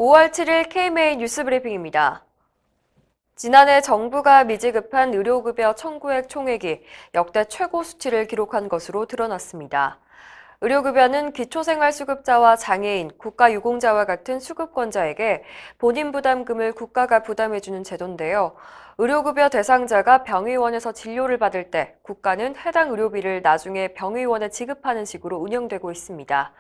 5월 7일 KMA 뉴스브리핑입니다. 지난해 정부가 미지급한 의료급여 청구액 총액이 역대 최고 수치를 기록한 것으로 드러났습니다. 의료급여는 기초생활수급자와 장애인, 국가유공자와 같은 수급권자에게 본인 부담금을 국가가 부담해주는 제도인데요. 의료급여 대상자가 병의원에서 진료를 받을 때 국가는 해당 의료비를 나중에 병의원에 지급하는 식으로 운영되고 있습니다.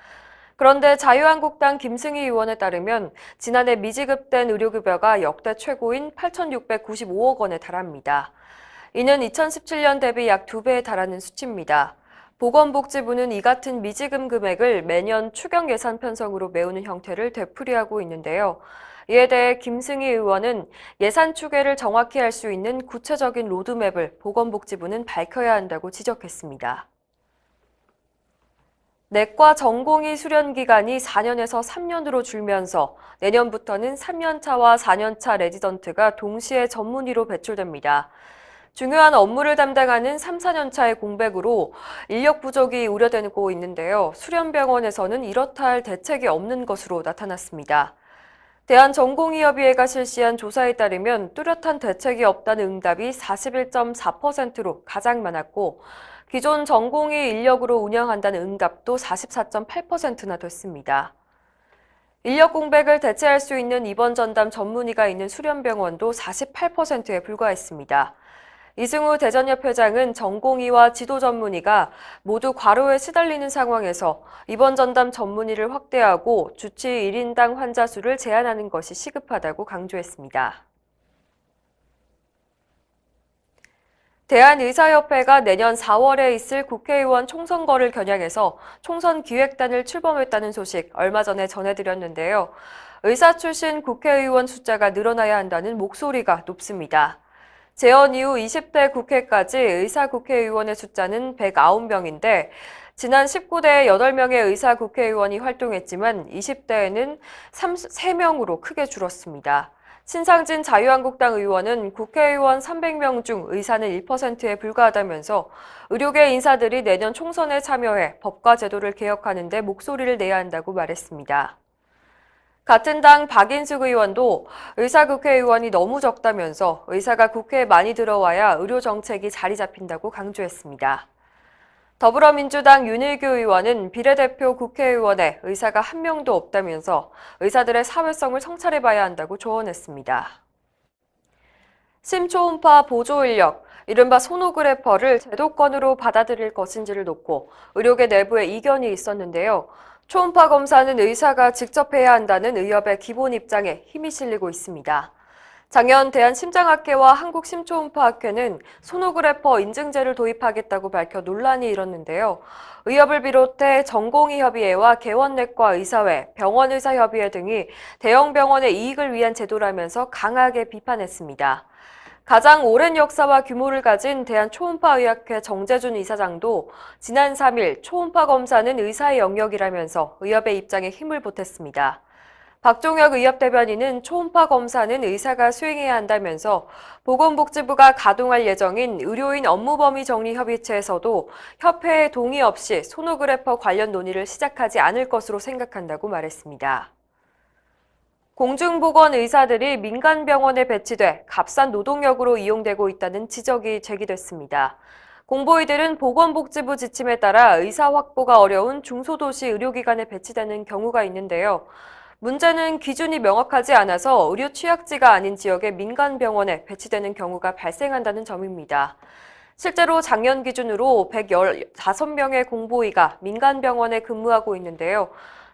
그런데 자유한국당 김승희 의원에 따르면 지난해 미지급된 의료급여가 역대 최고인 8,695억 원에 달합니다. 이는 2017년 대비 약 2배에 달하는 수치입니다. 보건복지부는 이 같은 미지급 금액을 매년 추경 예산 편성으로 메우는 형태를 되풀이하고 있는데요. 이에 대해 김승희 의원은 예산 추계를 정확히 할 수 있는 구체적인 로드맵을 보건복지부는 밝혀야 한다고 지적했습니다. 내과 전공의 수련 기간이 4년에서 3년으로 줄면서 내년부터는 3년차와 4년차 레지던트가 동시에 전문의로 배출됩니다. 중요한 업무를 담당하는 3, 4년차의 공백으로 인력 부족이 우려되고 있는데요. 수련병원에서는 이렇다 할 대책이 없는 것으로 나타났습니다. 대한전공의협의회가 실시한 조사에 따르면 뚜렷한 대책이 없다는 응답이 41.4%로 가장 많았고 기존 전공의 인력으로 운영한다는 응답도 44.8%나 됐습니다. 인력 공백을 대체할 수 있는 입원 전담 전문의가 있는 수련병원도 48%에 불과했습니다. 이승우 대전협 회장은 전공의와 지도 전문의가 모두 과로에 시달리는 상황에서 입원 전담 전문의를 확대하고 주치 1인당 환자 수를 제한하는 것이 시급하다고 강조했습니다. 대한의사협회가 내년 4월에 있을 국회의원 총선거를 겨냥해서 총선 기획단을 출범했다는 소식 얼마 전에 전해드렸는데요. 의사 출신 국회의원 숫자가 늘어나야 한다는 목소리가 높습니다. 재원 이후 20대 국회까지 의사 국회의원의 숫자는 109명인데 지난 19대에 8명의 의사 국회의원이 활동했지만 20대에는 3명으로 크게 줄었습니다. 신상진 자유한국당 의원은 국회의원 300명 중 의사는 1%에 불과하다면서 의료계 인사들이 내년 총선에 참여해 법과 제도를 개혁하는 데 목소리를 내야 한다고 말했습니다. 같은 당 박인숙 의원도 의사 국회의원이 너무 적다면서 의사가 국회에 많이 들어와야 의료 정책이 자리 잡힌다고 강조했습니다. 더불어민주당 윤일규 의원은 비례대표 국회의원에 의사가 한 명도 없다면서 의사들의 사회성을 성찰해봐야 한다고 조언했습니다. 심초음파 보조인력, 이른바 소노그래퍼를 제도권으로 받아들일 것인지를 놓고 의료계 내부에 이견이 있었는데요. 초음파 검사는 의사가 직접 해야 한다는 의협의 기본 입장에 힘이 실리고 있습니다. 작년 대한심장학회와 한국심초음파학회는 소노그래퍼 인증제를 도입하겠다고 밝혀 논란이 일었는데요. 의협을 비롯해 전공의협의회와 개원내과 의사회, 병원의사협의회 등이 대형 병원의 이익을 위한 제도라면서 강하게 비판했습니다. 가장 오랜 역사와 규모를 가진 대한초음파의학회 정재준 이사장도 지난 3일 초음파 검사는 의사의 영역이라면서 의협의 입장에 힘을 보탰습니다. 박종혁 의협 대변인은 초음파 검사는 의사가 수행해야 한다면서 보건복지부가 가동할 예정인 의료인 업무범위 정리 협의체에서도 협회의 동의 없이 소노그래퍼 관련 논의를 시작하지 않을 것으로 생각한다고 말했습니다. 공중보건 의사들이 민간병원에 배치돼 값싼 노동력으로 이용되고 있다는 지적이 제기됐습니다. 공보의들은 보건복지부 지침에 따라 의사 확보가 어려운 중소도시 의료기관에 배치되는 경우가 있는데요. 문제는 기준이 명확하지 않아서 의료 취약지가 아닌 지역의 민간병원에 배치되는 경우가 발생한다는 점입니다. 실제로 작년 기준으로 115명의 공보의가 민간병원에 근무하고 있는데요.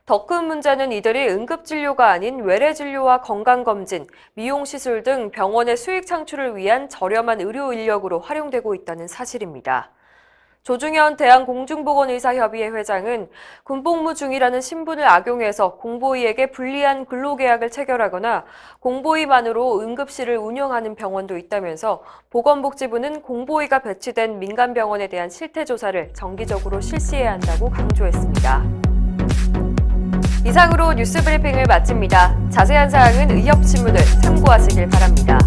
더 큰 문제는 이들이 응급진료가 아닌 외래진료와 건강검진, 미용시술 등 병원의 수익 창출을 위한 저렴한 의료 인력으로 활용되고 있다는 사실입니다. 조중현 대한공중보건의사협의회 회장은 군복무 중이라는 신분을 악용해서 공보의에게 불리한 근로계약을 체결하거나 공보의만으로 응급실을 운영하는 병원도 있다면서 보건복지부는 공보의가 배치된 민간병원에 대한 실태조사를 정기적으로 실시해야 한다고 강조했습니다. 이상으로 뉴스브리핑을 마칩니다. 자세한 사항은 의협신문을 참고하시길 바랍니다.